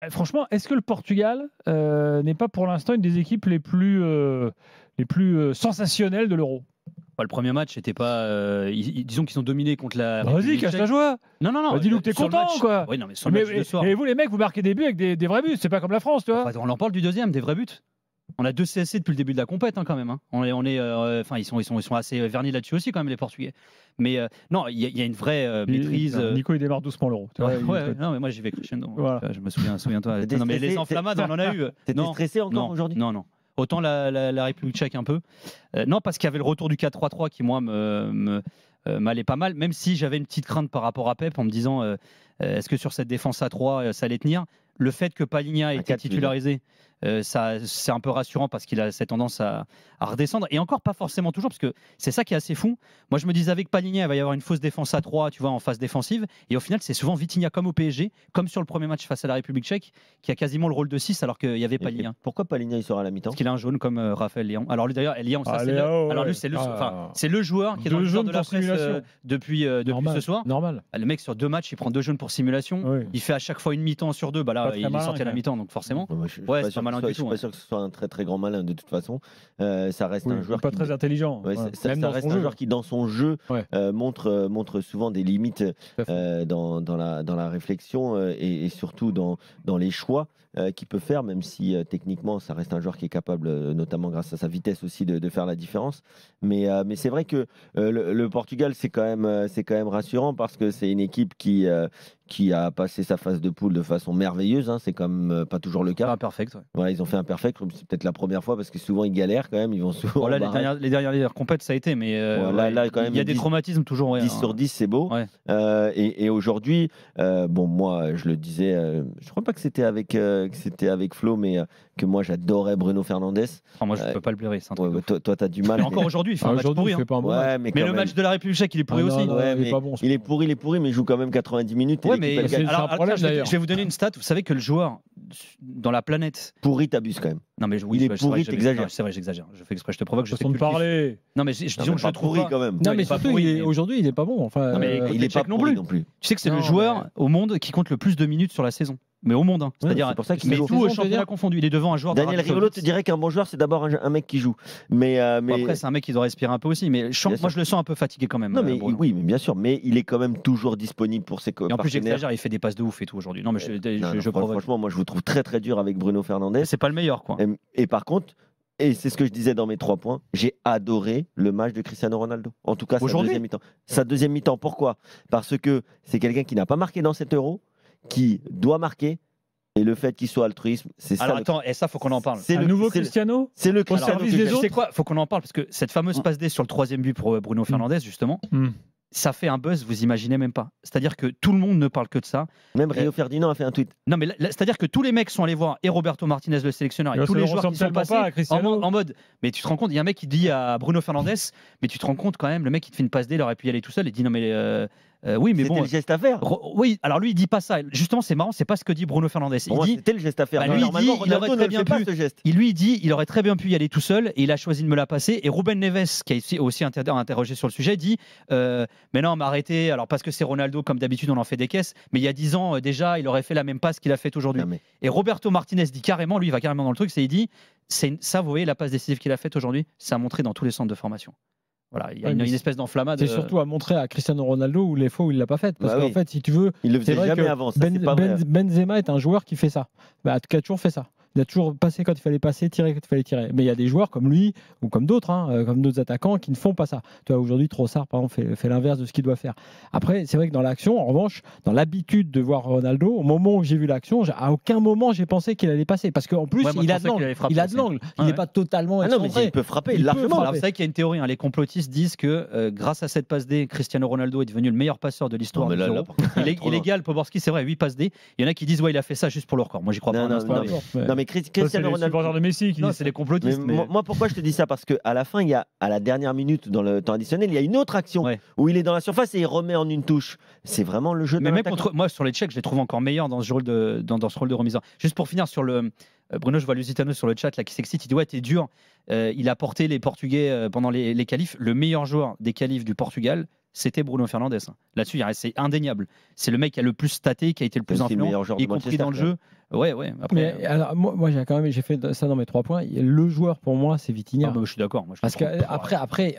Franchement, est-ce que le Portugal n'est pas pour l'instant une des équipes les plus sensationnelles de l'Euro? Bah, le premier match, c'était pas. Disons qu'ils ont dominé contre la. Vas-y, République cache la tchèque. joie. Non, non, non. Bah, dis-nous que t'es sur le content, match- quoi. Oui, non, mais sur le match de soir. Et vous, les mecs, vous marquez des buts avec des vrais buts. C'est pas comme la France, tu vois. Enfin, on en parle du deuxième, des vrais buts. On a 2 CSC depuis le début de la compète, hein, quand même. Hein. Enfin, ils sont assez vernis là-dessus aussi, quand même, les Portugais. Mais non, il y a une vraie maîtrise. Nico, il démarre doucement l'Euro. tu vois, Ouais, non, mais moi j'y vais crescendo. Voilà. Je me souviens-toi. T'étais Non, mais stressé, les enflammades, on en a eu. T'étais Non, stressé encore non, aujourd'hui? Non, non. Autant la République tchèque un peu. Non, parce qu'il y avait le retour du 4-3-3 qui, moi, m'allait pas mal, même si j'avais une petite crainte par rapport à Pep en me disant est-ce que sur cette défense à 3, ça allait tenir. Le fait que Palhinha ait été titularisé, ça, c'est un peu rassurant parce qu'il a cette tendance à redescendre. Et encore pas forcément toujours, parce que c'est ça qui est assez fou. Moi, je me disais avec Palhinha, il va y avoir une fausse défense à 3, tu vois, en phase défensive. Et au final, c'est souvent Vitinha comme au PSG, comme sur le premier match face à la République tchèque, qui a quasiment le rôle de 6 alors qu'il y avait Palhinha. Pourquoi Palhinha il sera à la mi-temps? Parce qu'il a un jaune comme Raphaël Léon. Alors lui d'ailleurs, Léon, ça, alors lui c'est le joueur qui est dans le genre de la presse depuis ce soir. Normal. Le mec sur 2 matchs, il prend 2 jaunes pour simulation. Oui. Il fait à chaque fois une mi-temps sur 2. Bah là, il est sorti à la mi-temps, donc forcément. Je suis Ouais, pas c'est pas malin du tout. Je suis pas sûr que ce soit un très très grand malin de toute façon. Ça reste un joueur pas très intelligent. Ouais, Ouais. ça Même dans reste son un jeu. joueur qui dans son jeu montre souvent des limites dans la réflexion et surtout dans les choix qu'il peut faire, même si techniquement ça reste un joueur qui est capable, notamment grâce à sa vitesse aussi, de faire la différence. Mais c'est vrai que le Portugal c'est quand même rassurant parce que c'est une équipe qui a passé sa phase de poule de façon merveilleuse. Hein. C'est quand même pas toujours le cas. Imperfect. Ouais. Voilà, ils ont fait un perfect. C'est peut-être la première fois parce que souvent ils galèrent quand même. Ils vont souvent. Bon, là, les dernières compètes, ça a été, mais là, quand même, il y a des traumatismes toujours. Ouais, 10 sur 10, c'est beau. Ouais. Et aujourd'hui, bon, moi, je le disais, je crois pas que c'était avec Flo, mais que moi, j'adorais Bruno Fernandes. Moi, je peux pas le blairer. Toi, t'as du mal. Mais encore aujourd'hui, il fait un match pourri. Il fait pas un bon match. Mais le match de la République tchèque, il est pourri aussi. Il est pourri, mais il joue quand même 90 minutes. Ouais, mais c'est un problème d'ailleurs. Je vais vous donner une stat. Vous savez que le joueur dans la planète. Pourri, t'abuses quand même. Non, mais il est pourri, t'exagères. C'est vrai, j'exagère. Je fais exprès, je te provoque. Façon de parler. Non, mais disons que je trouve pourri quand même. Non, mais surtout, aujourd'hui, il est pas bon. Enfin, non, mais il est pas non plus. Tu sais que c'est le joueur au monde qui compte le plus de minutes sur la saison. Mais au monde, hein. C'est-à-dire, pour ça qu'il mais tout championnat confondu. Il est devant un joueur. Daniel Riolo te dirait qu'un bon joueur, c'est d'abord un mec qui joue. Mais après, c'est un mec qui doit respirer un peu aussi. Mais moi, je le sens un peu fatigué quand même. Non, mais oui, mais bien sûr. Mais il est quand même toujours disponible pour ses partenaires. Et en plus, j'exagère. Il fait des passes de ouf et tout aujourd'hui. Non, mais je provoque. Franchement, moi, je vous trouve très très dur avec Bruno Fernandes. C'est pas le meilleur, quoi. Et par contre. Et c'est ce que je disais dans mes 3 points. J'ai adoré le match de Cristiano Ronaldo. En tout cas, sa deuxième mi-temps. Sa deuxième mi-temps. Pourquoi? Parce que c'est quelqu'un qui n'a pas marqué dans cet Euro, qui doit marquer. Et le fait qu'il soit altruisme, c'est ça. Alors attends, et ça, faut qu'on en parle. C'est le nouveau Cristiano. C'est le Cristiano. Tu sais quoi? Faut qu'on en parle parce que cette fameuse passe D sur le 3e but pour Bruno Fernandes, justement. Ça fait un buzz, vous imaginez même pas. C'est-à-dire que tout le monde ne parle que de ça. Même Rio Ferdinand a fait un tweet. Non, mais c'est-à-dire que tous les mecs sont allés voir et Roberto Martinez, le sélectionneur, et tous les joueurs qui sont passés en mode. Mais tu te rends compte, il y a un mec qui dit à Bruno Fernandes, mais tu te rends compte quand même, le mec qui te fait une passe D, il aurait pu y aller tout seul et dit non, mais. Oui, mais bon. C'était le geste à faire. Oui, alors lui, il dit pas ça. Justement, c'est marrant, c'est pas ce que dit Bruno Fernandes. Il dit. C'était le geste à faire. Lui, il dit, il aurait très bien pu. Lui, il dit, il aurait très bien pu y aller tout seul et il a choisi de me la passer. Et Ruben Neves, qui a aussi interrogé sur le sujet, dit mais non, mais arrêtez. Alors, parce que c'est Ronaldo, comme d'habitude, on en fait des caisses. Mais il y a 10 ans, déjà, il aurait fait la même passe qu'il a faite aujourd'hui. Et Roberto Martinez dit carrément, lui, il va carrément dans le truc, il dit ça, vous voyez, la passe décisive qu'il a faite aujourd'hui, ça a montré dans tous les centres de formation. Voilà, il y a une espèce d'enflammade. C'est surtout à montrer à Cristiano Ronaldo où les fois où il l'a pas fait. Parce qu'en fait, si tu veux, il le faisait jamais avant. Benzema est un joueur qui fait ça. Qui a toujours fait ça. Il a toujours passé quand il fallait passer, tiré quand il fallait tirer. Mais il y a des joueurs comme lui ou comme d'autres, comme d'autres attaquants qui ne font pas ça. Tu vois, aujourd'hui, Trossard, par exemple, fait l'inverse de ce qu'il doit faire. Après, c'est vrai que dans l'action, en revanche, dans l'habitude de voir Ronaldo, au moment où j'ai vu l'action, à aucun moment j'ai pensé qu'il allait passer. Parce qu'en plus, il a de l'angle. Il n'est pas totalement excentré. Non, mais il peut frapper largement. Alors, vous savez qu'il y a une théorie. Les complotistes disent que grâce à cette passe D, Cristiano Ronaldo est devenu le meilleur passeur de l'histoire. Il égale Poborski, c'est vrai, 8 passes D. Il y en a qui disent il a fait ça juste pour le record. Moi, j'y crois pas. Non, mais Cristiano Ronaldo. De Messi qui c'est les complotistes. Moi, pourquoi je te dis ça? Parce qu'à la fin, à la dernière minute, dans le temps additionnel, il y a une autre action où il est dans la surface et il remet en une touche. C'est vraiment le jeu de même contre moi, sur les Tchèques, je les trouve encore meilleurs dans ce rôle de remise. Juste pour finir sur le. Bruno, je vois Lusitano sur le chat là, qui s'excite. Il dit t'es dur. Il a porté les Portugais pendant les qualifs. Le meilleur joueur des qualifs du Portugal, c'était Bruno Fernandes. Là-dessus, c'est indéniable. C'est le mec qui a le plus staté, qui a été le plus influent, y compris dans le jeu. Ouais. Après, mais alors, moi j'ai fait ça dans mes 3 points. Le joueur pour moi, c'est Vitinha. Je suis d'accord. Parce qu'après,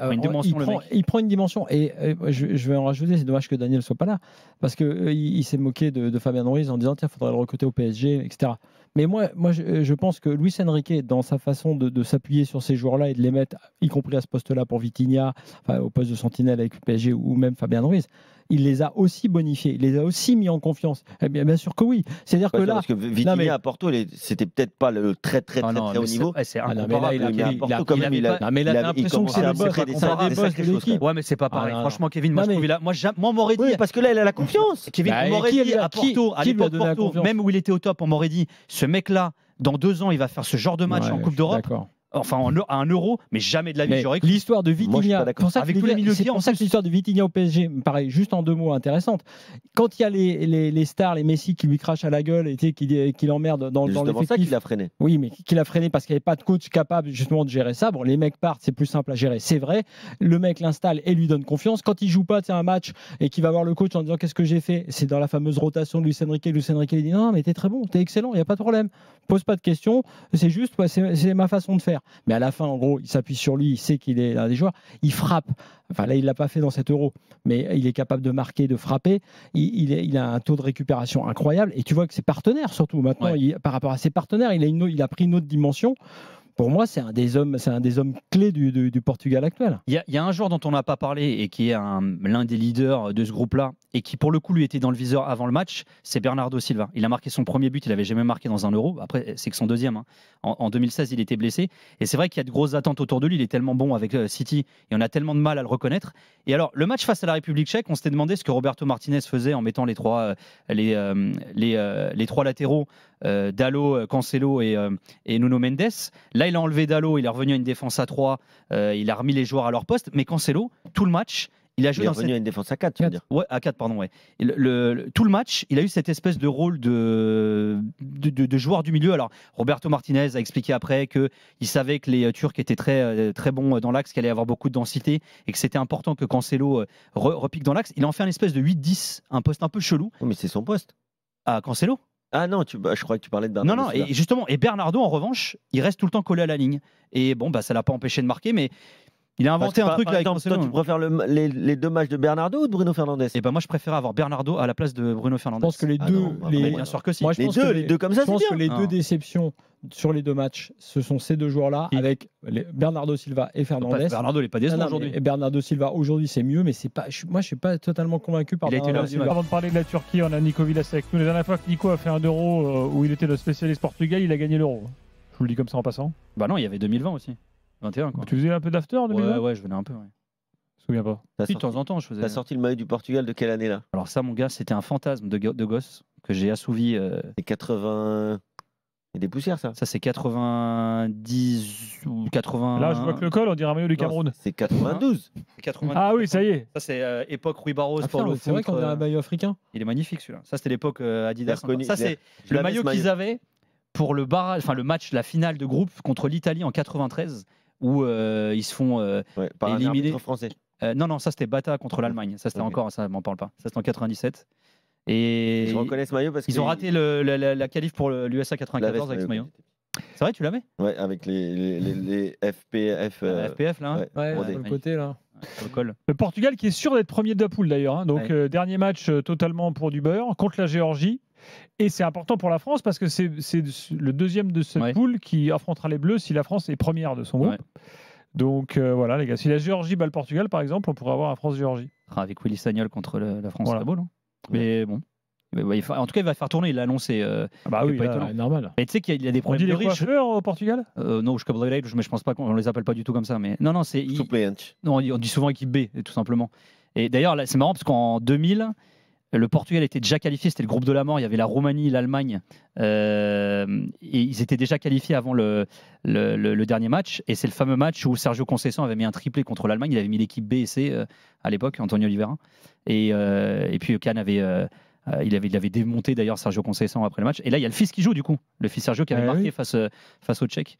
il prend une dimension. Et je vais en rajouter. C'est dommage que Daniel soit pas là, parce que il s'est moqué de Fabien Ruiz en disant tiens, faudrait le recruter au PSG, etc. Mais moi je pense que Luis Enrique, dans sa façon de s'appuyer sur ces joueurs-là et de les mettre, y compris à ce poste-là pour Vitinha, au poste de sentinelle avec le PSG ou même Fabien Ruiz, il les a aussi bonifiés, il les a aussi mis en confiance. Eh bien sûr que oui. C'est-à-dire que là, parce que Vitinha à Porto, c'était peut-être pas le très haut niveau. C'est incomparable. Mais là, t'as l'impression que c'est le boss de l'équipe. Ouais, mais c'est pas pareil. Franchement, Kevin, moi on m'aurait dit. Parce que là, il a la confiance. Kevin, on m'aurait dit à Porto, à l'époque Porto, même où il était au top, on m'aurait dit ce mec-là, dans 2 ans, il va faire ce genre de match en Coupe d'Europe. Enfin, à un euro, mais jamais de la vie. L'histoire de Vitinha, c'est pour ça que l'histoire de Vitinha au PSG me paraît juste en 2 mots intéressante. Quand il y a les stars, les Messi qui lui crachent à la gueule et qui l'emmerdent dans l'effectif. C'est ça qu'il a freiné. Oui, mais qu'il a freiné parce qu'il n'y avait pas de coach capable justement de gérer ça. Bon, les mecs partent, c'est plus simple à gérer, c'est vrai. Le mec l'installe et lui donne confiance. Quand il joue pas, un match et qu'il va voir le coach en disant qu'est-ce que j'ai fait, c'est dans la fameuse rotation de Luis Enrique. Luis Enrique lui dit non, mais t'es très bon, t'es excellent, il n'y a pas de problème. Pose pas de questions, c'est juste, c'est ma façon de faire. Mais à la fin, en gros, il s'appuie sur lui, il sait qu'il est l'un des joueurs, il frappe. Enfin là, il l'a pas fait dans cet Euro, mais il est capable de marquer, de frapper. Il a un taux de récupération incroyable. Et tu vois que ses partenaires, surtout maintenant, par rapport à ses partenaires, il a pris une autre dimension. Pour moi, c'est un des hommes clés du Portugal actuel. Il y a un joueur dont on n'a pas parlé et qui est l'un des leaders de ce groupe-là et qui, pour le coup, lui était dans le viseur avant le match, c'est Bernardo Silva. Il a marqué son premier but, il n'avait jamais marqué dans un Euro. Après, c'est que son deuxième. En 2016, il était blessé. Et c'est vrai qu'il y a de grosses attentes autour de lui. Il est tellement bon avec City et on a tellement de mal à le reconnaître. Et alors, le match face à la République tchèque, on s'était demandé ce que Roberto Martinez faisait en mettant les trois latéraux, Dalot, Cancelo et Nuno Mendes. Là, il a enlevé Dalot, il est revenu à une défense à 3, il a remis les joueurs à leur poste. Mais Cancelo, tout le match, il a joué dans revenu à une défense à 4, tu veux dire. Ouais, à 4, pardon. Ouais. Tout le match, il a eu cette espèce de rôle de joueur du milieu. Alors, Roberto Martinez a expliqué après qu'il savait que les Turcs étaient très, très bons dans l'axe, qu'il allait avoir beaucoup de densité et que c'était important que Cancelo repique dans l'axe. Il en fait un espèce de 8-10, un poste un peu chelou. Oui, mais c'est son poste. Ah, Cancelo ? Ah non, je crois que tu parlais de Bernardo. Non, et justement, et Bernardo, en revanche, il reste tout le temps collé à la ligne. Et bon, ça ne l'a pas empêché de marquer, mais il a inventé un truc là avec Cancelo. Toi, tu préfères les 2 matchs de Bernardo ou de Bruno Fernandes? Et moi, je préférais avoir Bernardo à la place de Bruno Fernandes. Je pense que les deux. Bien sûr que si. Moi, les deux comme ça, c'est bien. Je pense que les 2 déceptions sur les 2 matchs, ce sont ces 2 joueurs-là, avec Bernardo Silva et Fernandes. Bernardo n'est pas décevant aujourd'hui. Et Bernardo Silva, aujourd'hui, c'est mieux, mais moi, je ne suis pas totalement convaincu par Bernardo Silva. Avant de parler de la Turquie, on a Nico Villas avec nous. La dernière fois que Nico a fait un Euro où il était le spécialiste portugais, il a gagné l'Euro. Je vous le dis comme ça en passant. Bah non, il y avait 2020 aussi. 21, quoi. Tu faisais un peu d'after en 2020 ? Ouais, je venais un peu. Ouais. Je me souviens pas. De temps en temps, je faisais. T'as sorti le maillot du Portugal de quelle année là? Alors ça, mon gars, c'était un fantasme de gosse que j'ai assouvi. C'est 80. Il y a des poussières, ça. Ça, c'est 90 ou 80. Là, je vois que le col, on dirait un maillot du Cameroun. C'est 92. 90. Ah oui, ça y est. Ça, c'est époque Rui Barros pour le foot. C'est vrai qu'on dirait un maillot africain. Il est magnifique celui-là. Ça, c'était l'époque Adidas. Ça, c'est le maillot qu'ils avaient pour le match, la finale de groupe contre l'Italie en 93, où ils se font éliminer. Français. Non, ça c'était Bata contre l'Allemagne. Ça c'était encore, ça m'en parle pas. Ça c'était en 97. Et je reconnais ce maillot parce qu'ils ont raté la qualif pour l'USA 94 avec ce maillot. C'est vrai, tu l'avais? Ouais, avec les FPF. FPF là. Ouais, sur le côté là. Sur le col. Le Portugal qui est sûr d'être premier de la poule d'ailleurs. Donc dernier match totalement pour du beurre contre la Géorgie. Et c'est important pour la France parce que c'est le deuxième de cette poule qui affrontera les Bleus si la France est première de son groupe. Donc voilà les gars, si la Géorgie bat le Portugal par exemple, on pourrait avoir un France-Géorgie. Avec Willy Sagnol contre la France, c'est beau, non? Mais bon. En tout cas, il va faire tourner, il l'a annoncé. Bah oui, normal. Mais tu sais qu'il y a des problèmes de riches. On dit les coiffeurs au Portugal? Non, mais je pense pas qu'on les appelle pas du tout comme ça. Mais non, c'est. Non, on dit souvent équipe B, tout simplement. Et d'ailleurs, c'est marrant parce qu'en 2000. Le Portugal était déjà qualifié, c'était le groupe de la mort. Il y avait la Roumanie, l'Allemagne, et ils étaient déjà qualifiés avant le dernier match. Et c'est le fameux match où Sergio Conceição avait mis un triplé contre l'Allemagne. Il avait mis l'équipe B et C à l'époque, Antonio Oliveira. Et puis Kahn avait démonté d'ailleurs Sergio Conceição après le match. Et là, il y a le fils qui joue du coup, le fils Sergio qui avait marqué face aux Tchèques.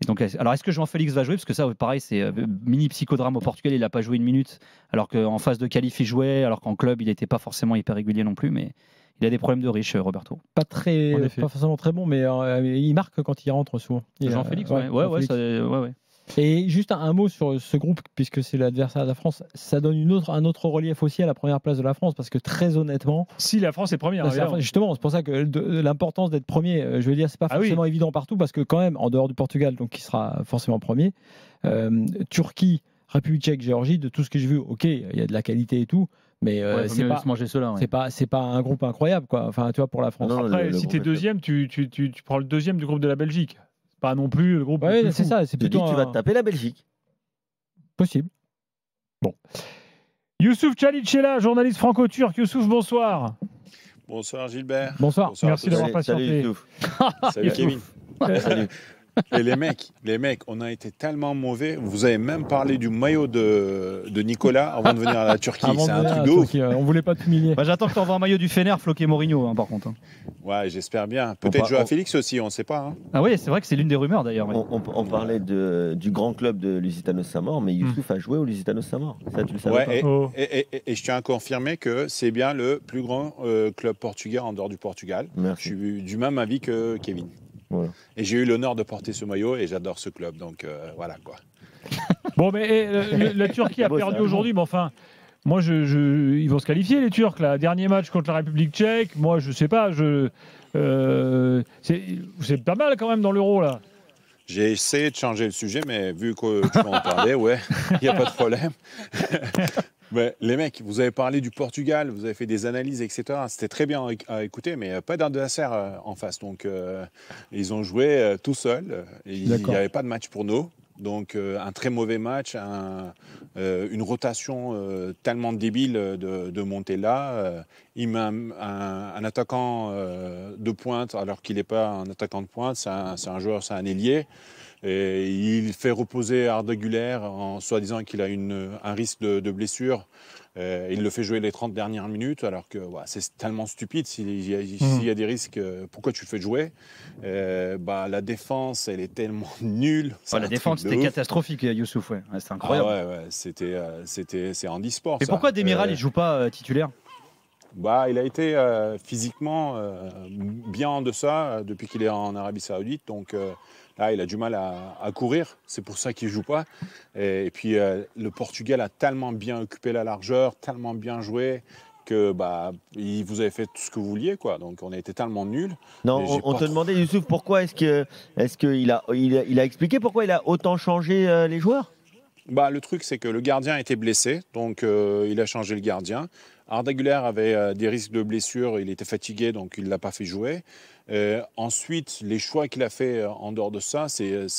Et donc, alors, est-ce que Jean-Félix va jouer? Parce que ça, pareil, c'est mini psychodrame au Portugal. Il n'a pas joué une minute, alors qu'en phase de qualif, il jouait, alors qu'en club, il n'était pas forcément hyper régulier non plus. Mais il a des problèmes de riche, Roberto. Pas forcément très bon, mais il marque quand il rentre souvent. Jean-Félix, ouais. Et juste un mot sur ce groupe, puisque c'est l'adversaire de la France, ça donne un autre relief aussi à la première place de la France, parce que très honnêtement... Si la France est première, justement, c'est pour ça que l'importance d'être premier, je veux dire, c'est pas forcément évident partout, parce que quand même, en dehors du Portugal, donc qui sera forcément premier, Turquie, République tchèque, Géorgie, de tout ce que j'ai vu, ok, il y a de la qualité et tout, mais c'est pas un groupe incroyable, quoi. Enfin, tu vois, pour la France. Non, après, si tu es deuxième, tu prends le deuxième du groupe de la Belgique. Pas non plus le groupe. Ouais, c'est ça. C'est plutôt tu vas te taper la Belgique. Possible. Bon. Youssouf Tchalitchela, journaliste franco-turc. Youssouf, bonsoir. Bonsoir Gilbert. Bonsoir. Merci d'avoir patienté. Salut Youssouf. Salut Kevin. Salut. Et les mecs, on a été tellement mauvais. Vous avez même parlé du maillot de Nicolas avant de venir à la Turquie. C'est un truc de ouf. On voulait pas t'humilier. J'attends que tu envoies un maillot du Fener, floqué Mourinho, par contre. Ouais, j'espère bien. Peut-être Joao Félix aussi, on ne sait pas. Ah oui, c'est vrai que c'est l'une des rumeurs d'ailleurs. On parlait du grand club de Lusitano Samor, mais Youssouf a joué au Lusitano Samor. Ça, tu le savais pas. Et je tiens à confirmer que c'est bien le plus grand club portugais en dehors du Portugal. Merci. Je suis du même avis que Kevin. Voilà. Et j'ai eu l'honneur de porter ce maillot et j'adore ce club. Donc voilà quoi. Bon, mais la Turquie a perdu aujourd'hui, mais enfin, moi, ils vont se qualifier, les Turcs, là. Dernier match contre la République tchèque. Moi, je sais pas, c'est pas mal quand même dans l'Euro, là. J'ai essayé de changer le sujet, mais vu que tu vas en parler, ouais, il n'y a pas de problème. Mais les mecs, vous avez parlé du Portugal, vous avez fait des analyses, etc. C'était très bien à écouter, mais pas d'adversaire en face. Donc, ils ont joué tout seuls. Il n'y avait pas de match pour nous. Donc, un très mauvais match, une rotation tellement débile de Montella. Il met un attaquant de pointe alors qu'il n'est pas un attaquant de pointe. C'est un joueur, c'est un ailier. Et il fait reposer Arda Güler en soi-disant qu'il a un risque de blessure. Il le fait jouer les 30 dernières minutes, alors que c'est tellement stupide. S'il y a des risques, pourquoi tu le fais jouer? La défense, elle est tellement nulle. La défense, c'était catastrophique, Youssouf. Ouais. C'était incroyable. C'est handisport. Mais pourquoi Demiral, il ne joue pas titulaire? Il a été physiquement bien en deçà depuis qu'il est en Arabie Saoudite. Donc là, il a du mal à courir. C'est pour ça qu'il ne joue pas. Et puis, le Portugal a tellement bien occupé la largeur, tellement bien joué que vous avez fait tout ce que vous vouliez, quoi. Donc on a été tellement nuls. Non, on te demandait, Youssouf, pourquoi est-ce qu'il a expliqué pourquoi il a autant changé les joueurs? Le truc, c'est que le gardien était blessé, donc il a changé le gardien. Arda Güler avait des risques de blessure, il était fatigué, donc il ne l'a pas fait jouer. Ensuite, les choix qu'il a fait en dehors de ça, c'est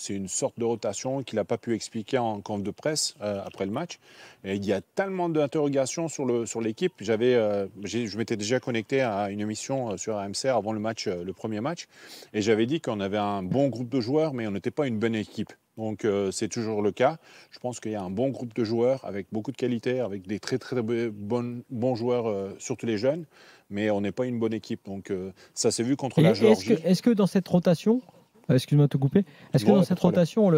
une sorte de rotation qu'il n'a pas pu expliquer en conf de presse après le match. Et il y a tellement d'interrogations sur l'équipe. Je m'étais déjà connecté à une émission sur AMC avant le match, le premier match, et j'avais dit qu'on avait un bon groupe de joueurs, mais on n'était pas une bonne équipe. Donc c'est toujours le cas. Je pense qu'il y a un bon groupe de joueurs avec beaucoup de qualité, avec des très très bons joueurs, surtout les jeunes, mais on n'est pas une bonne équipe. Donc ça s'est vu contre la Géorgie. Est-ce que dans cette rotation, excuse-moi de te couper, est-ce que dans cette rotation,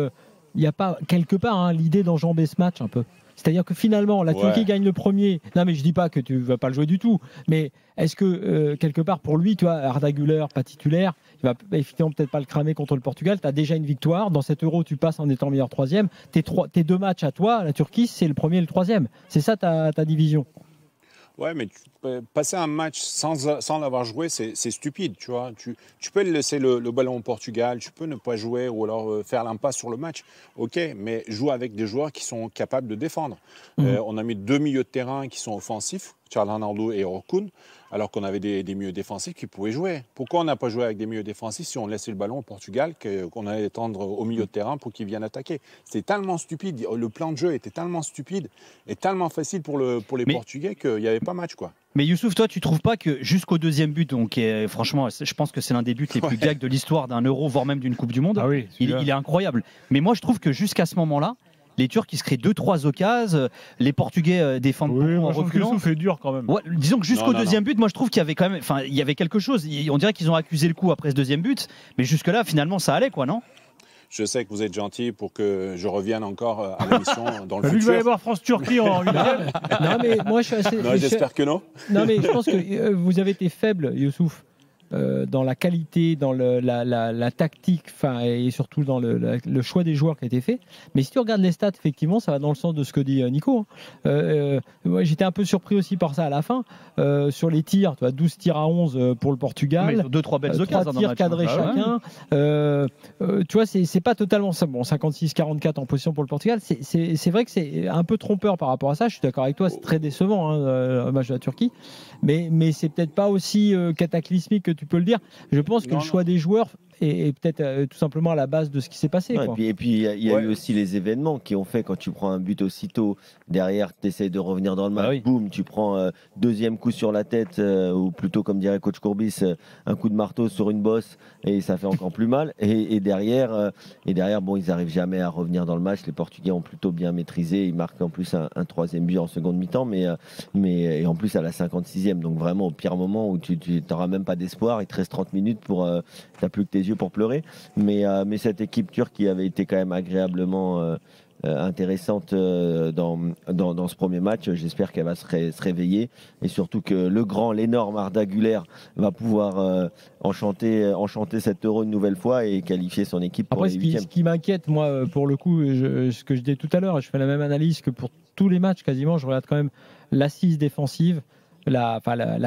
il n'y a pas quelque part l'idée d'enjamber ce match un peu? C'est-à-dire que finalement, la Turquie gagne le premier. Non, mais je dis pas que tu vas pas le jouer du tout. Mais est-ce que quelque part pour lui, tu vois, Arda Güler, pas titulaire, il va effectivement peut-être pas le cramer contre le Portugal. Tu as déjà une victoire. Dans cet Euro, tu passes en étant meilleur troisième. Tes deux matchs à toi, la Turquie, c'est le premier et le troisième. C'est ça ta division. Ouais, mais passer un match sans l'avoir joué, c'est stupide, tu vois. Tu peux laisser le ballon au Portugal, tu peux ne pas jouer ou alors faire l'impasse sur le match. Ok, mais joue avec des joueurs qui sont capables de défendre. On a mis 2 milieux de terrain qui sont offensifs, Çalhanoğlu et Orkun, alors qu'on avait des milieux défensifs qui pouvaient jouer. Pourquoi on n'a pas joué avec des milieux défensifs si on laissait le ballon au Portugal, qu'on allait tendre au milieu de terrain pour qu'ils viennent attaquer? C'est tellement stupide. Le plan de jeu était tellement stupide et tellement facile pour les Portugais qu'il n'y avait pas match, quoi. Mais Youssouf, toi, tu trouves pas que jusqu'au deuxième but, donc franchement, je pense que c'est l'un des buts les plus gags de l'histoire d'un Euro, voire même d'une Coupe du Monde, il est incroyable. Mais moi, je trouve que jusqu'à ce moment-là, les Turcs, ils se créent 2-3 occasions, les Portugais défendent en reculant. Youssouf est dur quand même. Ouais, disons que jusqu'au deuxième but, moi je trouve qu'il y avait quand même, il y avait quelque chose. On dirait qu'ils ont accusé le coup après ce deuxième but, mais jusque-là, finalement, ça allait, quoi, non? Je sais que vous êtes gentil pour que je revienne encore à l'émission dans le Vu que futur. vous allez voir France-Turquie en 8e. Non, mais moi, je suis assez. Non, j'espère que non. Non, mais je pense que vous avez été faible, Youssouf, dans la qualité, dans la tactique, et surtout dans le choix des joueurs qui a été fait. Mais si tu regardes les stats, effectivement, ça va dans le sens de ce que dit Nico. Moi, j'étais un peu surpris aussi par ça à la fin. Sur les tirs, tu vois, 12 tirs à 11 pour le Portugal. 2-3 belles occasions. 3 tirs cadrés chacun. Tu vois, c'est pas totalement ça. Bon, 56-44 en position pour le Portugal. C'est vrai que c'est un peu trompeur par rapport à ça. Je suis d'accord avec toi, c'est très décevant, le match de la Turquie. Mais c'est peut-être pas aussi cataclysmique que tu peux le dire. Je pense que le choix des joueurs est peut-être tout simplement à la base de ce qui s'est passé. Ouais, quoi. et puis il y a eu aussi les événements qui ont fait, quand tu prends un but aussitôt, derrière tu essaies de revenir dans le match, boum, tu prends deuxième coup sur la tête, ou plutôt comme dirait coach Courbis, un coup de marteau sur une bosse, et ça fait encore plus mal. Et derrière, bon, ils n'arrivent jamais à revenir dans le match. Les Portugais ont plutôt bien maîtrisé. Ils marquent en plus un troisième but en seconde mi-temps, mais en plus à la 56e. Donc vraiment au pire moment où tu n'auras même pas d'espoir, il te reste 30 minutes tu n'as plus que tes yeux pour pleurer. Mais cette équipe turque qui avait été quand même agréablement intéressante dans ce premier match, j'espère qu'elle va se réveiller, et surtout que l'énorme Arda Güler va pouvoir enchanter cet Euro une nouvelle fois et qualifier son équipe pour les huitièmes. Ce qui m'inquiète, moi, pour le coup, ce que je disais tout à l'heure, je fais la même analyse que pour tous les matchs quasiment, je regarde quand même l'assise défensive. La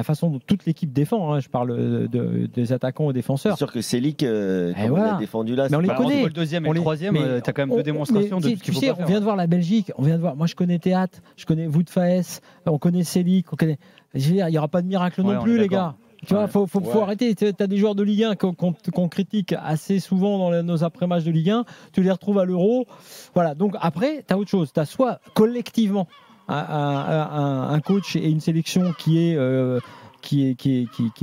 façon dont toute l'équipe défend, je parle des attaquants et défenseurs. C'est sûr que Selic, on a défendu là, mais on les connaît. Le deuxième et le troisième, tu as quand même deux démonstrations de ce qu'il faut pas faire. On vient de voir la Belgique, moi je connais Théat, je connais Wout Faes, on connaît Selic, je veux dire, il n'y aura pas de miracle non plus, les gars. Tu vois, faut arrêter. Tu as des joueurs de Ligue 1 qu'on critique assez souvent dans nos après-matchs de Ligue 1, tu les retrouves à l'Euro. Voilà, donc après, tu as autre chose. Tu as soit collectivement un coach et une sélection qui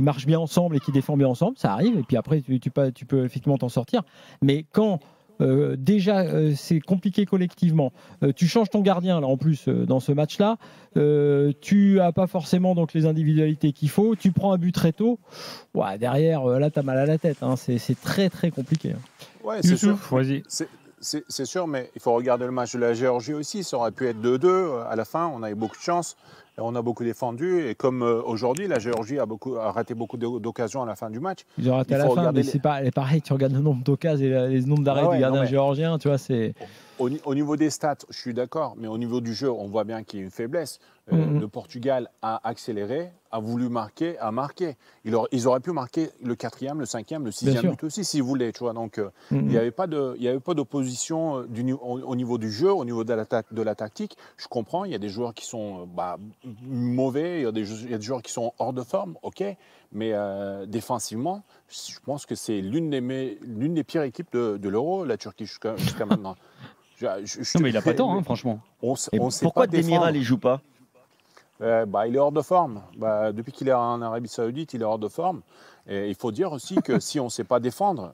marche bien ensemble et qui défend bien ensemble, ça arrive, et puis après tu peux effectivement t'en sortir. Mais quand déjà c'est compliqué collectivement, tu changes ton gardien là en plus dans ce match-là, tu as pas forcément donc les individualités qu'il faut, tu prends un but très tôt, derrière là tu as mal à la tête, c'est très très compliqué. Ouais, c'est sûr. Vas-y. C'est sûr, mais il faut regarder le match de la Géorgie aussi. Ça aurait pu être 2-2 à la fin. On a eu beaucoup de chance. On a beaucoup défendu. Et comme aujourd'hui, la Géorgie a raté beaucoup d'occasions à la fin du match. Ils ont raté à la fin, mais c'est pareil. Tu regardes le nombre d'occasions et les nombres d'arrêts du gardien géorgien. Tu vois, c'est... Au niveau des stats, je suis d'accord. Mais au niveau du jeu, on voit bien qu'il y a une faiblesse. Le Portugal a accéléré, a voulu marquer, a marqué. Ils auraient pu marquer le 4e, le 5e, le 6e but aussi, s'ils voulaient. Tu vois. Donc, il n'y avait pas d'opposition au niveau du jeu, au niveau de la tactique. Je comprends, il y a des joueurs qui sont mauvais, il y a des joueurs qui sont hors de forme, ok. Mais défensivement, je pense que c'est l'une des pires équipes de l'Euro, la Turquie, jusqu'à maintenant. Non, mais il n'a pas tort, franchement. Pourquoi Demiral ne joue pas? Il est hors de forme. Depuis qu'il est en Arabie Saoudite, il est hors de forme. Et il faut dire aussi que si on ne sait pas défendre,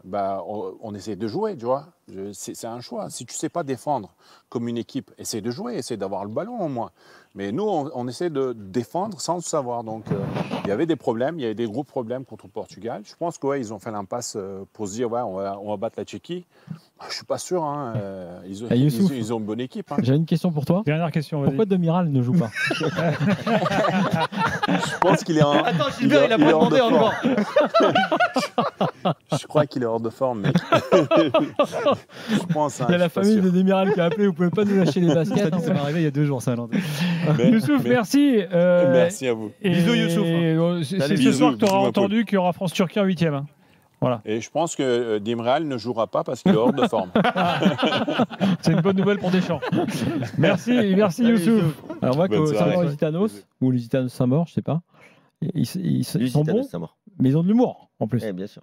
on essaie de jouer, tu vois. C'est un choix. Si tu ne sais pas défendre comme une équipe, essaie de jouer, essaie d'avoir le ballon au moins. Mais nous, on essaie de défendre sans le savoir. Donc, il y avait des problèmes, il y avait des gros problèmes contre le Portugal. Je pense qu'ils ont fait l'impasse pour se dire, on va battre la Tchéquie. Je ne suis pas sûr. Ils ont une bonne équipe. J'ai une question pour toi. Dernière question. Pourquoi Demiral ne joue pas? Je pense qu'il est en... Attends, Gilbert, il a pas demandé encore. Je crois qu'il est hors de forme, mec. Je pense. Il y a la famille de Demiral qui a appelé. Vous pouvez pas nous lâcher les baskets. Ça m'est arrivé il y a 2 jours, ça. Youssouf, merci. Merci à vous. Bisous, Youssouf. C'est ce soir que tu auras entendu qu'il y aura France-Turquie en 8e. Voilà. Et je pense que Demiral ne jouera pas parce qu'il est hors de forme. C'est une bonne nouvelle pour Deschamps. Merci Youssouf. Alors moi, Saint-Maur-Lusitanos ou Lusitanos Saint-Maur, je sais pas. Ils sont bons, mais ils ont de l'humour en plus. Bien sûr.